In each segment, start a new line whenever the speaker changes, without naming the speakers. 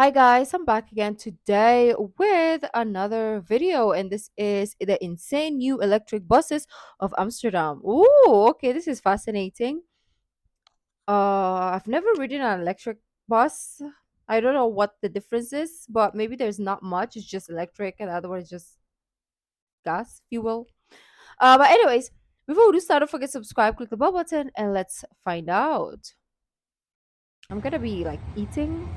Hi guys, I'm back again today with another video, and this is the insane new electric buses of Amsterdam. Ooh, okay, this is fascinating. I've never ridden an electric bus. I don't know what the difference is, but maybe there's not much. It's just electric, and the other one is just gas, fuel. But anyways, before we do start, don't forget to subscribe, click the bell button, and let's find out. I'm gonna be like eating.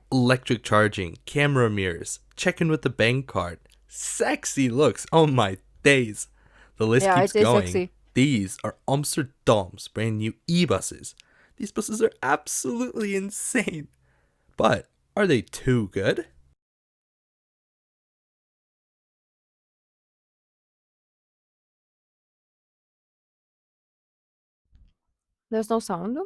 Electric charging, camera mirrors, check in with the bank card, sexy looks. Oh my days. The list
Yeah,
keeps
it is
going.
sexy.
These are Amsterdam's brand new e-buses. These buses are absolutely insane. But are they too good?
There's no sound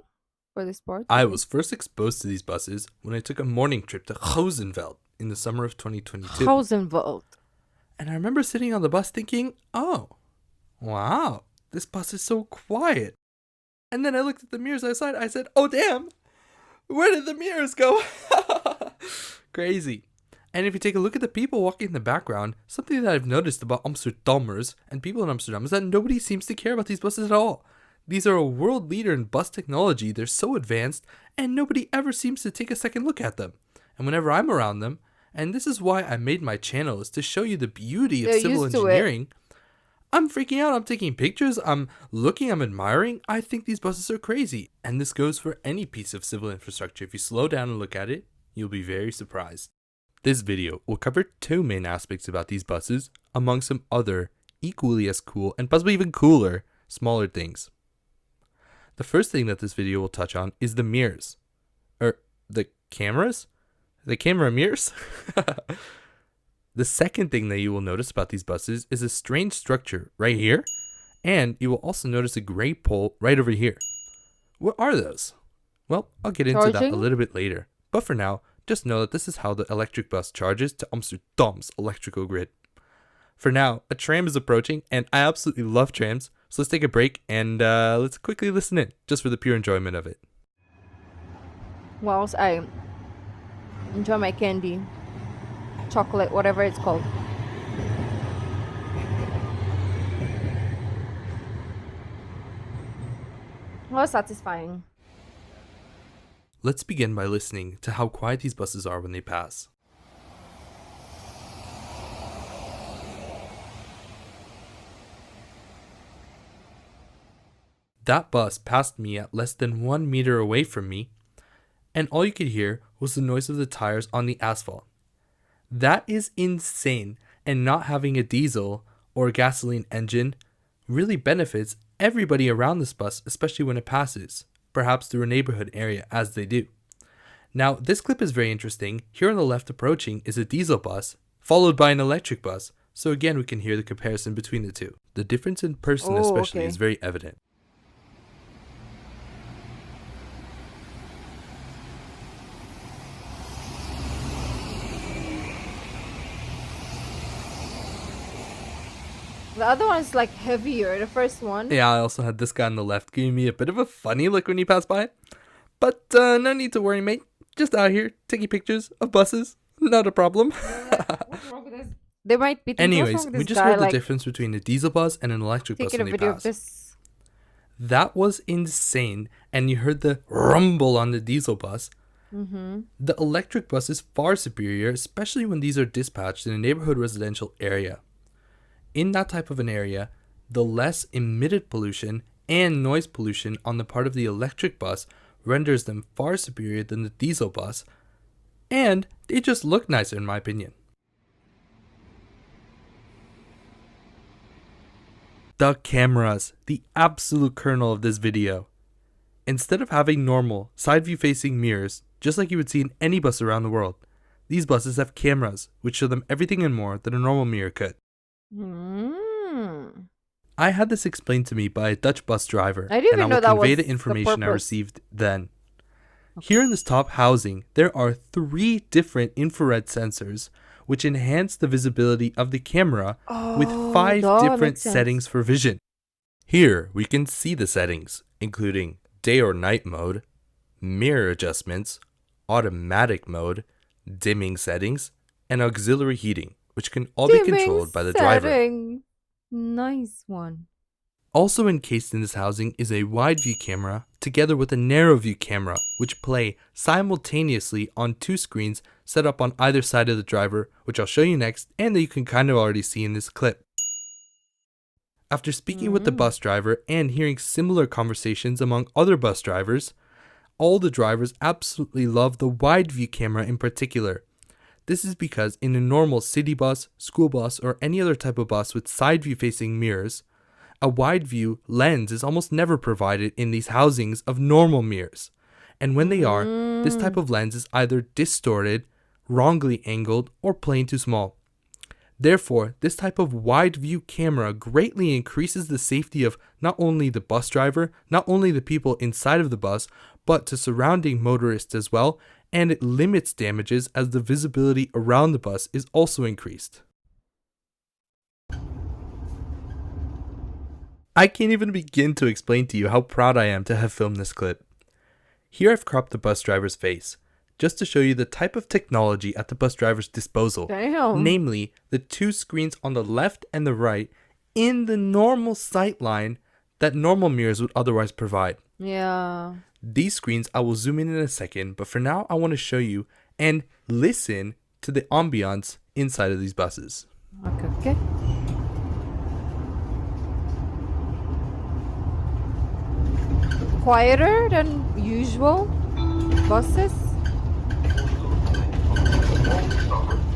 for this part.
I
Okay.
was first exposed to these buses when I took a morning trip to Rozenveld in the summer of 2022.
1000 volt.
And I remember sitting on the bus thinking, oh, wow, this bus is so quiet. And then I looked at the mirrors outside. I said, oh, damn, where did the mirrors go? Crazy. And if you take a look at the people walking in the background, something that I've noticed about Amsterdammers and people in Amsterdam is that nobody seems to care about these buses at all. These are a world leader in bus technology. They're so advanced, and nobody ever seems to take a second look at them. And whenever I'm around them, and this is why I made my channel, is to show you the beauty of
They're
civil
used to it.
engineering. I'm freaking out. I'm taking pictures. I'm looking. I'm admiring. I think these buses are crazy. And this goes for any piece of civil infrastructure. If you slow down and look at it, you'll be very surprised. This video will cover two main aspects about these buses, among some other equally as cool and possibly even cooler smaller things. The first thing that this video will touch on is the mirrors. Or the cameras? The camera mirrors? The second thing that you will notice about these buses is a strange structure right here, and you will also notice a gray pole right over here. What are those? Well, I'll get into that a
Charging.
little bit later, but for now, just know that this is how the electric bus charges to Amsterdam's electrical grid. For now, a tram is approaching, and I absolutely love trams, so let's take a break and let's quickly listen in, just for the pure enjoyment of it.
Whilst I enjoy my candy, chocolate, whatever it's called. Well, satisfying.
Let's begin by listening to how quiet these buses are when they pass. That bus passed me at less than 1 meter away from me, and all you could hear was the noise of the tires on the asphalt. That is insane, and not having a diesel or gasoline engine really benefits everybody around this bus, especially when it passes, perhaps through a neighborhood area as they do. Now, this clip is very interesting. Here on the left approaching is a diesel bus, followed by an electric bus, so again we can hear the comparison between the two. The difference in person
Oh,
especially
okay.
is very evident.
The other one is like heavier. The first one.
Yeah, I also had this guy on the left giving me a bit of a funny look when he passed by. But no need to worry, mate. Just out here taking pictures of buses. Not a problem.
What's wrong with this? They might be thinking, what's
Anyways,
wrong with
we
this
just
guy?
heard the
Like
difference between a diesel bus and an electric bus
taking a
when they
video of
pass.
this.
That was insane. And you heard the rumble on the diesel bus.
Mm-hmm.
The electric bus is far superior, especially when these are dispatched in a neighborhood residential area. In that type of an area, the less emitted pollution and noise pollution on the part of the electric bus renders them far superior than the diesel bus, and they just look nicer in my opinion. The cameras, the absolute kernel of this video. Instead of having normal side view facing mirrors, just like you would see in any bus around the world, these buses have cameras which show them everything and more than a normal mirror could.
Mm.
I had this explained to me by a Dutch bus driver,
I didn't
and I
even
will
know that
convey
was
the
the
information I
purpose.
received then. Here in this top housing, there are 3 different infrared sensors which enhance the visibility of the camera with
Oh,
5
duh,
different
makes sense.
settings for vision. Here we can see the settings, including day or night mode, mirror adjustments, automatic mode, dimming settings, and auxiliary heating, which can all be
Dimming
controlled by the driver.
setting. Nice one.
Also encased in this housing is a wide view camera together with a narrow view camera, which play simultaneously on two screens set up on either side of the driver, which I'll show you next and that you can kind of already see in this clip. After speaking with the bus driver and hearing similar conversations among other bus drivers, all the drivers absolutely love the wide view camera in particular. This is because in a normal city bus, school bus, or any other type of bus with side view facing mirrors, a wide view lens is almost never provided in these housings of normal mirrors. And when they are, this type of lens is either distorted, wrongly angled, or plain too small. Therefore, this type of wide view camera greatly increases the safety of not only the bus driver, not only the people inside of the bus, but to surrounding motorists as well, and it limits damages as the visibility around the bus is also increased. I can't even begin to explain to you how proud I am to have filmed this clip. Here I've cropped the bus driver's face, just to show you the type of technology at the bus driver's disposal.
Damn.
Namely, the two screens on the left and the right in the normal sight line that normal mirrors would otherwise provide.
Yeah.
These screens I will zoom in a second, but for now I want to show you and listen to the ambiance inside of these buses.
Okay. Quieter than usual buses.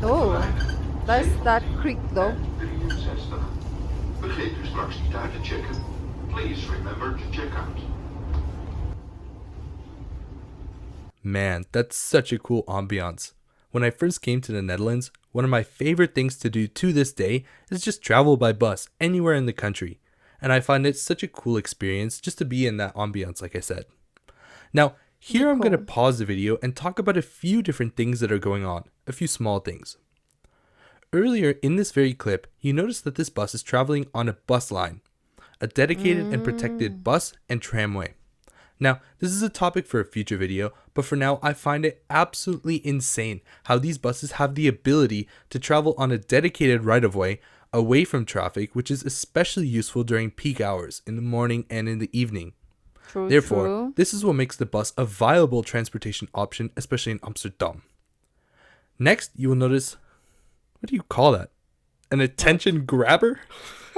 Oh, that's that creak though.
Vergeet u straks niet uit te checken. Please remember to check out.
Man, that's such a cool ambiance. When I first came to the Netherlands, one of my favorite things to do to this day is just travel by bus anywhere in the country. And I find it such a cool experience just to be in that ambiance, like I said. Now, here I'm going to pause the video and talk about a few different things that are going on, a few small things. Earlier in this very clip, you noticed that this bus is traveling on a bus line, a dedicated and protected bus and tramway. Now, this is a topic for a future video, but for now, I find it absolutely insane how these buses have the ability to travel on a dedicated right-of-way away from traffic, which is especially useful during peak hours in the morning and in the evening. Therefore, this is what makes the bus a viable transportation option, especially in Amsterdam. Next, you will notice, what do you call that? An attention grabber?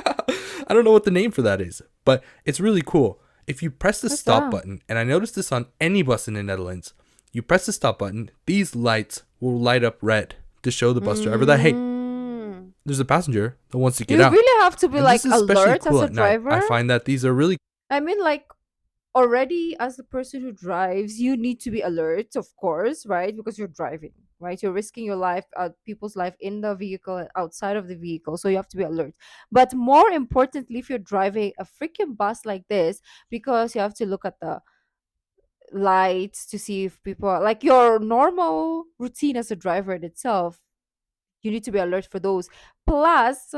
I don't know what the name for that is, but it's really cool. If you press the stop button, and I noticed this on any bus in the Netherlands, you press the stop button, these lights will light up red to show the bus driver that, hey, there's a passenger that wants to get out.
You really have to be
And
like
this is especially
alert
cool
as a
at night.
driver.
I find that these are really
I mean, like, already as the person who drives, you need to be alert, of course, right? Because you're driving, right? You're risking your life, people's life in the vehicle and outside of the vehicle. So you have to be alert. But more importantly, if you're driving a freaking bus like this, because you have to look at the lights to see if people are like your normal routine as a driver in itself, you need to be alert for those. Plus,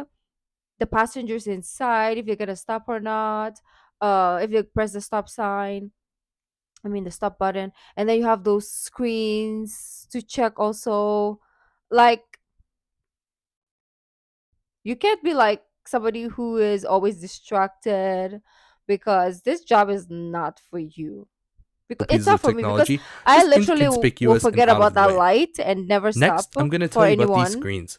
the passengers inside, if you're gonna stop or not, if you press the stop sign, the stop button, and then you have those screens to check also. Like, you can't be like somebody who is always distracted, because this job is not for you. Because it's
pieces
not
of
for me, because
technology,
I
just
literally will
inconspicuous and
forget
out of
about
the
that
way.
light and never stop
Next, I'm going to
for
tell you about these
anyone.
screens.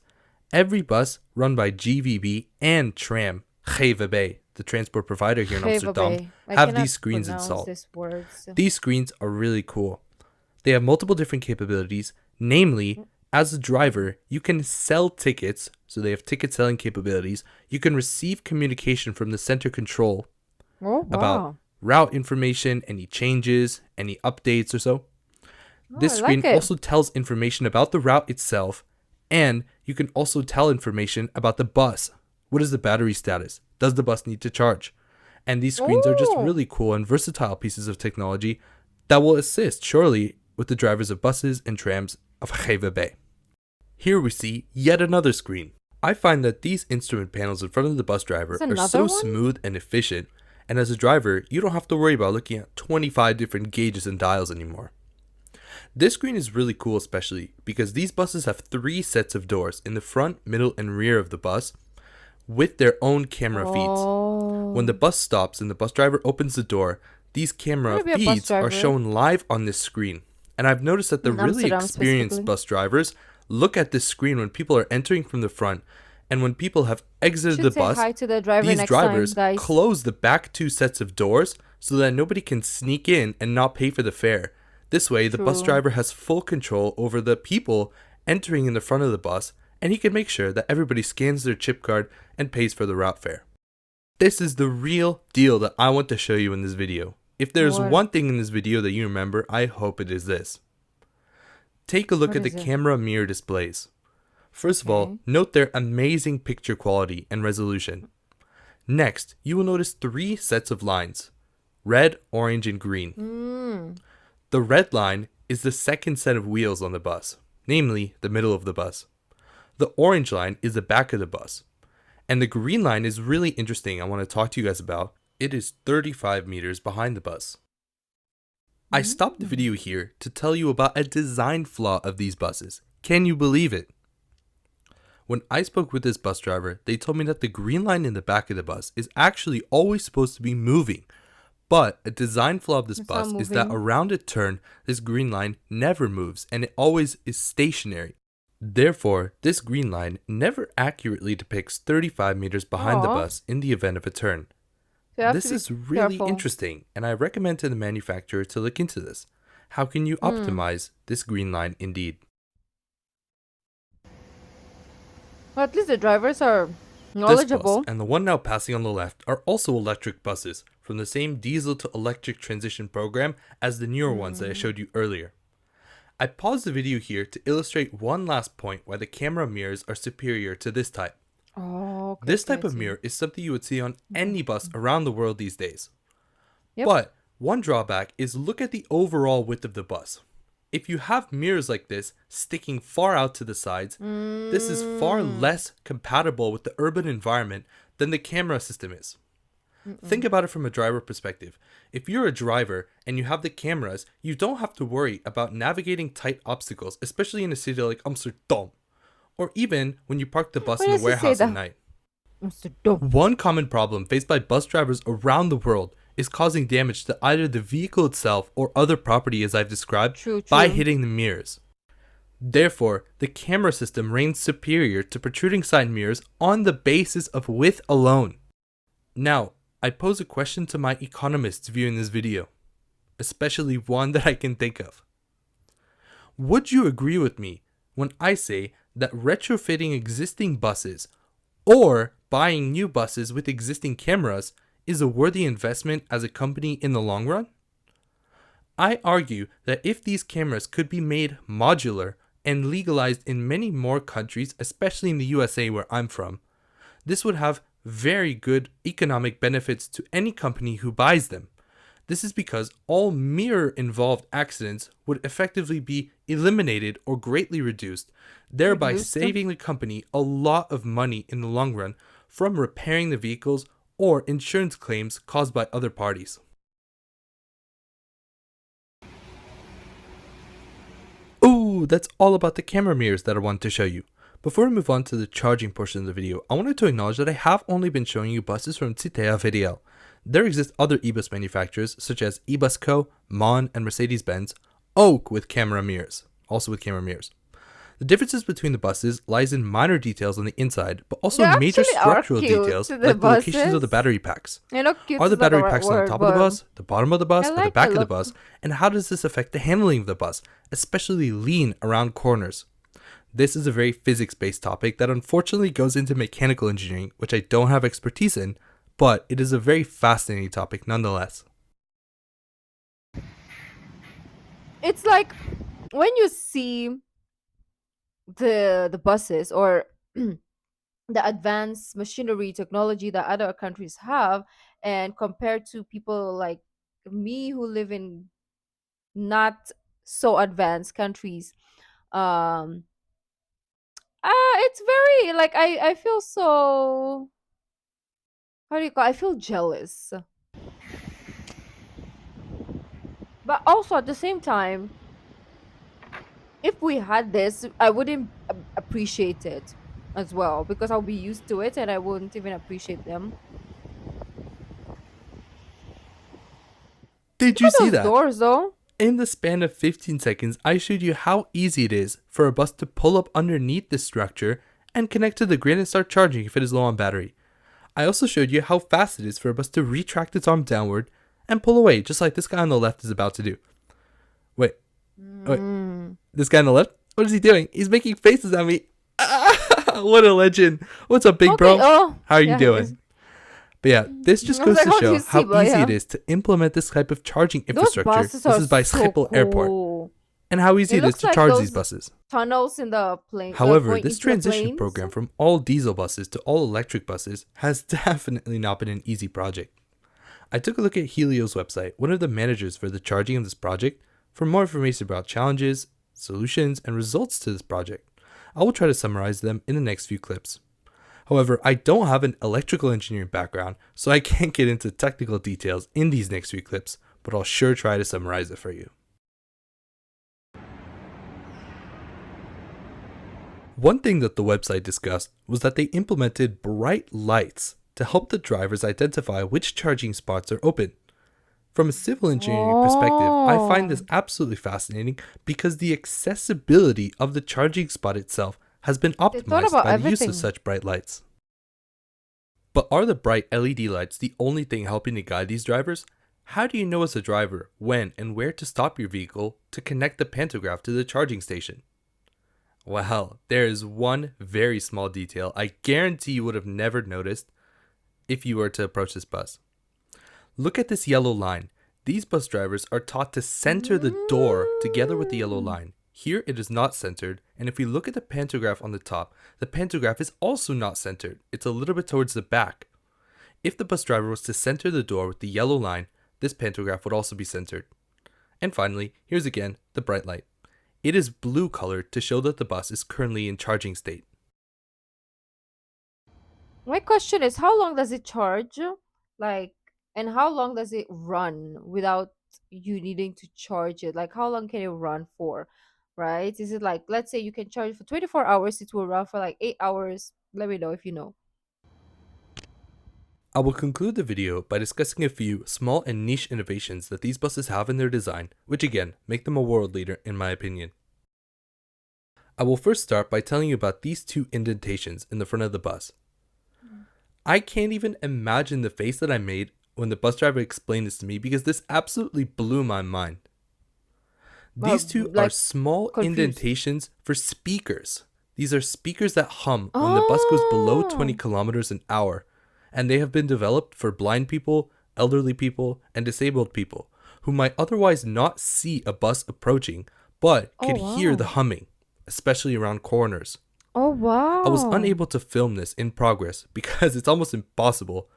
Every bus run by GVB and tram, GVB, the transport provider here in Amsterdam, have these screens installed. These screens are really cool. They have multiple different capabilities, namely, as a driver, you can sell tickets, so they have ticket selling capabilities. You can receive communication from the center control about route information, any changes, any updates or so. This screen also tells information about the route itself, and you can also tell information about the bus. What is the battery status? Does the bus need to charge? And these screens are just really cool and versatile pieces of technology that will assist, surely, with the drivers of buses and trams of GVB. Here we see yet another screen. I find that these instrument panels in front of the bus driver are so smooth and efficient, And as a driver, you don't have to worry about looking at 25 different gauges and dials anymore. This screen is really cool, especially because these buses have 3 sets of doors in the front, middle, and rear of the bus with their own camera feeds. When the
Oh,
bus stops and the bus driver opens the door, these
I want
camera
to be a bus
feeds are
driver
shown live on this screen. And I've noticed that the
in
really
Amsterdam
experienced
specifically.
bus drivers look at this screen when people are entering from the front, and when people have exited the
Should say
bus,
hi to the driver
these
next time,
drivers
guys.
close the back 2 sets of doors so that nobody can sneak in and not pay for the fare. This way, the bus
True.
driver has full control over the people entering in the front of the bus, and he can make sure that everybody scans their chip card and pays for the route fare. This is the real deal that I want to show you in this video. If there's
What?
one thing in this video that you remember, I hope it is this. Take a look
What
at the
is it?
camera mirror displays. First of all,
Okay.
note their amazing picture quality and resolution. Next, you will notice 3 sets of lines: red, orange, and green.
Mm.
The red line is the second set of wheels on the bus, namely the middle of the bus. The orange line is the back of the bus. And the green line is really interesting. I want to talk to you guys about. It is 35 meters behind the bus. I stopped the
Mm.
video here to tell you about a design flaw of these buses. Can you believe it? When I spoke with this bus driver, they told me that the green line in the back of the bus is actually always supposed to be moving. But a design flaw of this
It's not
bus is that
moving.
around a turn, this green line never moves and it always is stationary. Therefore, this green line never accurately depicts 35 meters behind the
Oh,
bus in the event of a turn.
so you have to
This
be
is really
careful.
interesting, and I recommend to the manufacturer to look into this. How can you
Mm.
optimize this green line indeed?
Well, at least the drivers are
This bus
knowledgeable.
and the one now passing on the left are also electric buses from the same diesel to electric transition program as the newer ones that I
Mm.
showed you earlier. I paused the video here to illustrate one last point why the camera mirrors are superior to this type.
Oh, okay,
This
okay,
type
I
of
see.
mirror is something you would see on
Mm.
any bus around the world these days.
Yep.
But one drawback is look at the overall width of the bus. If you have mirrors like this sticking far out to the sides, this is far
Mm.
less compatible with the urban environment than the camera system is. Think
Mm-mm.
about it from a driver perspective. If you're a driver and you have the cameras, you don't have to worry about navigating tight obstacles, especially in a city like Amsterdam, or even when you park the bus
Why
in the
does he say
warehouse at
that?
night.
Mr. Dumb.
One common problem faced by bus drivers around the world is causing damage to either the vehicle itself or other property, as I've described,
True,
by
true.
hitting the mirrors. Therefore, the camera system reigns superior to protruding side mirrors on the basis of width alone. Now, I pose a question to my economists viewing this video, especially one that I can think of. Would you agree with me when I say that retrofitting existing buses or buying new buses with existing cameras is a worthy investment as a company in the long run? I argue that if these cameras could be made modular and legalized in many more countries, especially in the USA where I'm from, this would have very good economic benefits to any company who buys them. This is because all mirror involved accidents would effectively be eliminated or greatly reduced, thereby
Reduced.
saving the company a lot of money in the long run from repairing the vehicles or insurance claims caused by other parties. Ooh, that's all about the camera mirrors that I wanted to show you. Before we move on to the charging portion of the video, I wanted to acknowledge that I have only been showing you buses from Citea VDL. There exist other e-bus manufacturers such as eBusco, MON, and Mercedes-Benz, Oak with camera mirrors, also with camera mirrors. The differences between the buses lies in minor details on the inside, but also
They
major
actually are
structural
cute,
details
the
like the locations of the
buses.
battery packs.
I know cute
Are the
is not the
battery
right
packs on the
word,
top of the
but
bus, the bottom of the bus,
I
or the
like
back
the
of the
look.
bus, and how does this affect the handling of the bus, especially lean around corners? This is a very physics-based topic that unfortunately goes into mechanical engineering, which I don't have expertise in, but it is a very fascinating topic nonetheless.
It's like when you see the buses or the advanced machinery technology that other countries have, and compared to people like me who live in not so advanced countries, um it's very like I feel so, how do you call, I feel jealous But also at the same time, if we had this, I wouldn't appreciate it as well because I'll be used to it and I wouldn't even appreciate them.
Did
Look
you
at
see
those
that?
doors though.
In the span of 15 seconds, I showed you how easy it is for a bus to pull up underneath this structure and connect to the grid and start charging if it is low on battery. I also showed you how fast it is for a bus to retract its arm downward and pull away, just like this guy on the left is about to do. Wait, wait,
Mm.
this guy on the left? What is he doing? He's making faces at me. What a legend. What's up, big
Okay.
bro?
Oh,
How are you
yeah.
doing? But yeah, this just
I was
goes
like,
to
how do
show
you see,
how
but
easy
yeah.
it is to implement this type of charging
Those
infrastructure.
buses
This
are
is by
so
Schiphol Airport,
cool.
and how easy
It
it is
looks
to
like
charge these
those
buses.
tunnels in the plane,
However,
going
this
into the
transition
planes.
program from all diesel buses to all electric buses has definitely not been an easy project. I took a look at Helio's website, one of the managers for the charging of this project, for more information about challenges, solutions, and results to this project. I will try to summarize them in the next few clips. However, I don't have an electrical engineering background, so I can't get into technical details in these next few clips, but I'll sure try to summarize it for you. One thing that the website discussed was that they implemented bright lights to help the drivers identify which charging spots are open. From a civil engineering perspective, I find this
Oh,
absolutely fascinating because the accessibility of the charging spot itself has been
they thought
optimized
about
by the use of
everything.
such bright lights. But are the bright LED lights the only thing helping to guide these drivers? How do you know as a driver when and where to stop your vehicle to connect the pantograph to the charging station? Well, there is one very small detail I guarantee you would have never noticed if you were to approach this bus. Look at this yellow line. These bus drivers are taught to center the door together with the yellow
Mm.
line. Here it is not centered, and if we look at the pantograph on the top, the pantograph is also not centered. It's a little bit towards the back. If the bus driver was to center the door with the yellow line, this pantograph would also be centered. And finally, here's again the bright light. It is blue colored to show that the bus is currently in charging state.
My question is, how long does it charge? Like, and how long does it run without you needing to charge it? Like, how long can it run for? Right? Is it like, let's say you can charge for 24 hours, it will run for like 8 hours? Let me know if you know.
I will conclude the video by discussing a few small and niche innovations that these buses have in their design, which again make them a world leader in my opinion. I will first start by telling you about these two indentations in the front of the bus. I can't even imagine the face that I made when the bus driver explained this to me because this absolutely blew my mind. These two are
Like,
small
confused.
indentations for speakers. These are speakers that hum when the bus goes below 20
Oh,
kilometers an hour, and they have been developed for blind people, elderly people, and disabled people who might otherwise not see a bus approaching but
oh
could hear the
wow.
humming, especially around corners.
Oh
I was
wow.
unable to film this in progress because it's almost impossible.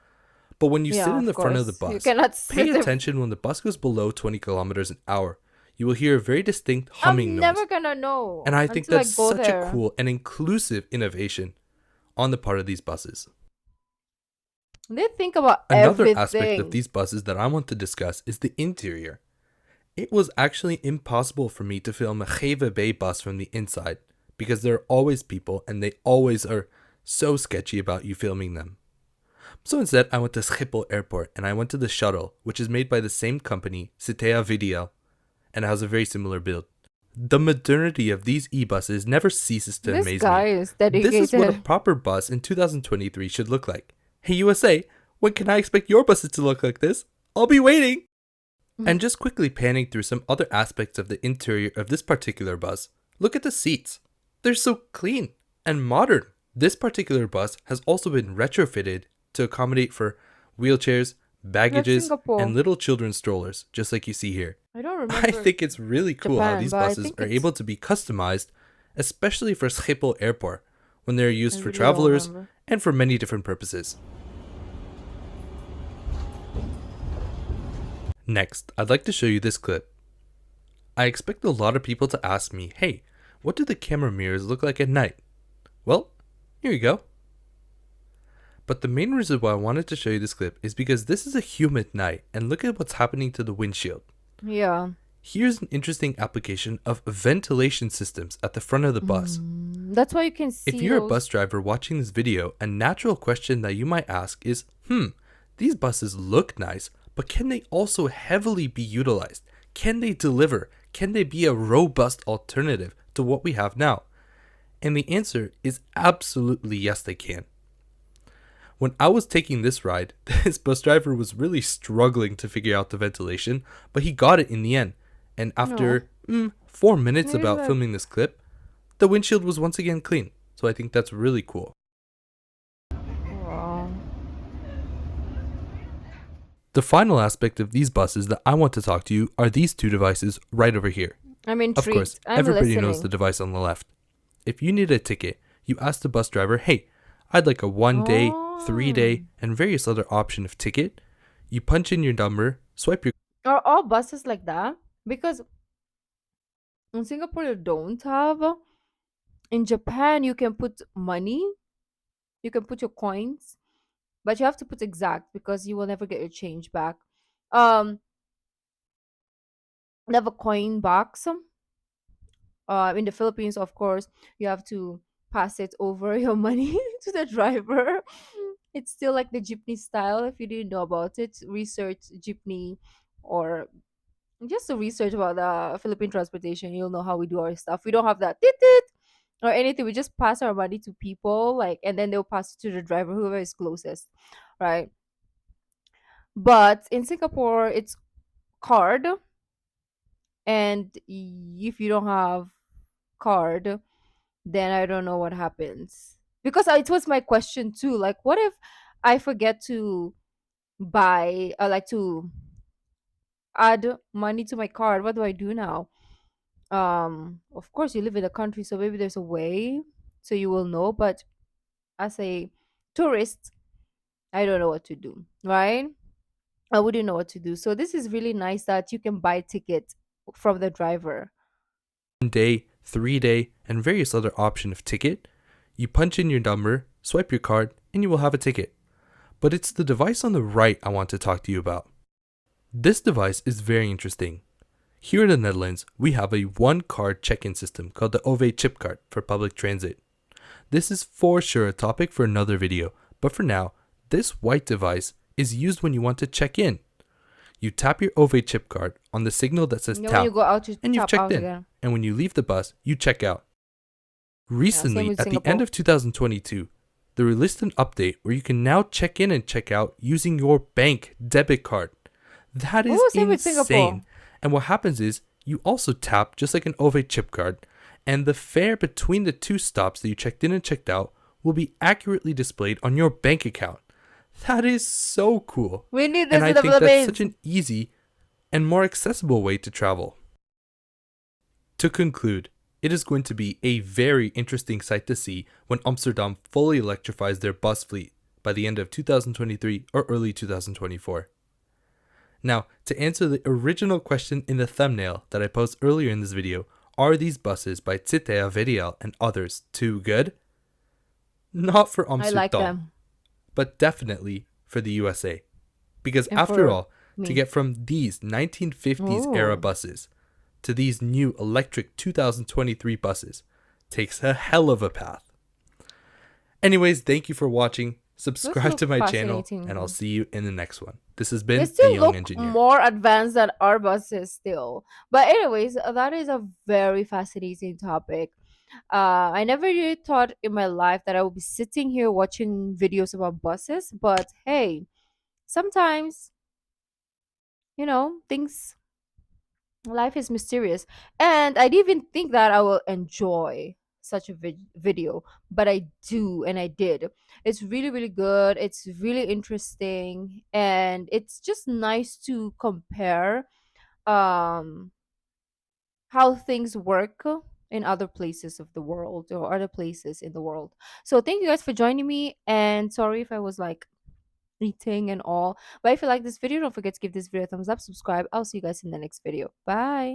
But when you sit
Yeah,
in
of
the front of the
course. You
bus,
cannot
pay
sit in.
attention when the bus goes below 20 kilometers an hour. You will hear a very distinct humming
I'm
noise.
never gonna know
And I think
until I
that's
go
such a
there.
cool and inclusive innovation on the part of these buses.
They think about
Another aspect of
everything.
these buses that I want to discuss is the interior. It was actually impossible for me to film a Geva Bay bus from the inside because there are always people and they always are so sketchy about you filming them. So instead, I went to Schiphol Airport and I went to the shuttle, which is made by the same company, Citea Video, and it has a very similar build. The modernity of these e-buses never ceases to
This
amaze
guy
me.
is
This is what a
dedicated.
proper bus in 2023 should look like. Hey USA, when can I expect your buses to look like this? I'll be waiting! And just quickly panning through some other aspects of the interior of this particular bus, look at the seats. They're so clean and modern. This particular bus has also been retrofitted to accommodate for wheelchairs,
That's
baggages, and
Singapore.
little children's strollers, just like you see here.
I don't
I
remember
think it's really cool how
Japan,
these
but I
buses
think
are
it's.
able to be customized, especially for Schiphol Airport, when they're
I
used for
really don't
travelers
remember.
and for many different purposes. Next, I'd like to show you this clip. I expect a lot of people to ask me, hey, what do the camera mirrors look like at night? Well, here you go. But the main reason why I wanted to show you this clip is because this is a humid night and look at what's happening to the windshield.
Yeah.
Here's an interesting application of ventilation systems at the front of the bus.
That's why you can
If
see
you're a
those.
bus driver watching this video, a natural question that you might ask is, these buses look nice, but can they also heavily be utilized? Can they deliver? Can they be a robust alternative to what we have now? And the answer is absolutely yes, they can. When I was taking this ride, this bus driver was really struggling to figure out the ventilation, but he got it in the end. And
No,
after 4 minutes
maybe
about
like,
filming this clip, the windshield was once again clean. So I think that's really cool.
wow.
The final aspect of these buses that I want to talk to you are these two devices right over here.
I'm
Of course,
intrigued. I'm
everybody knows the
listening.
device on the left. If you need a ticket, you ask the bus driver, hey, I'd like a 1 day,
Oh,
3 day, and various other option of ticket. You punch in your number, swipe your
are all buses like that? Because in Singapore you don't have. In Japan you can put money, you can put your coins, but you have to put exact because you will never get your change back. Um, they have a coin box. In the Philippines, of course, you have to pass it over your money to the driver. It's still like the jeepney style. If you didn't know about it, research jeepney or just to research about the Philippine transportation. You'll know how we do our stuff. We don't have that tit tit or anything. We just pass our money to people, like, and then they'll pass it to the driver, whoever is closest, right? But in Singapore, it's card, and if you don't have card, then I don't know what happens. Because it was my question too. Like, what if I forget to buy, like to add money to my card? What do I do now? Of course, you live in a country, so maybe there's a way, so you will know. But as a tourist, I don't know what to do, right? I wouldn't know what to do. So this is really nice that you can buy ticket from the driver.
1 day, 3 day, and various other option of ticket. You punch in your number, swipe your card, and you will have a ticket. But it's the device on the right I want to talk to you about. This device is very interesting. Here in the Netherlands, we have a one card check-in system called the OV chip card for public transit. This is for sure a topic for another video, but for now, this white device is used when you want to check in. You tap your OV chip card on the signal that says
You know, when you
tap,
go out, you
and you've
tap
checked
out
in.
again.
And when you leave the bus, you check out.
Yeah, same
Recently,
with
at the end
Singapore.
of 2022, they released an update where you can now check in and check out using your bank debit card. That is
Oh, same with Singapore.
insane. And what happens is you also tap just like an OV chip card, and the fare between the two stops that you checked in and checked out will be accurately displayed on your bank account. That is so cool.
We need
And
this
I
in the
think that's such
Philippines.
an easy and more accessible way to travel. To conclude, it is going to be a very interesting sight to see when Amsterdam fully electrifies their bus fleet by the end of 2023 or early 2024. Now, to answer the original question in the thumbnail that I posted earlier in this video, are these buses by Citea Verial and others too good? Not for
I like
Amsterdam,
them.
but definitely for the USA. Because
And
after
for
all, to
me.
get from these 1950s era
Oh.
buses to these new electric 2023 buses takes a hell of a path. Anyways, thank you for watching.
Those
Subscribe
look
to my channel, and I'll
fascinating.
see you in the next one. This has
They
been The
still
Young
look
Engineer.
more advanced than our buses still. But anyways, that is a very fascinating topic. I never really thought in my life that I would be sitting here watching videos about buses, but hey, sometimes, things, life is mysterious. And I didn't even think that I will enjoy such a video, but I do, and I did. It's really, really good. It's really interesting, and it's just nice to compare um how things work in other places of the world or other places in the world. So thank you guys for joining me, and sorry if I was like eating and all. But if you like this video, don't forget to give this video a thumbs up, subscribe. I'll see you guys in the next video. Bye.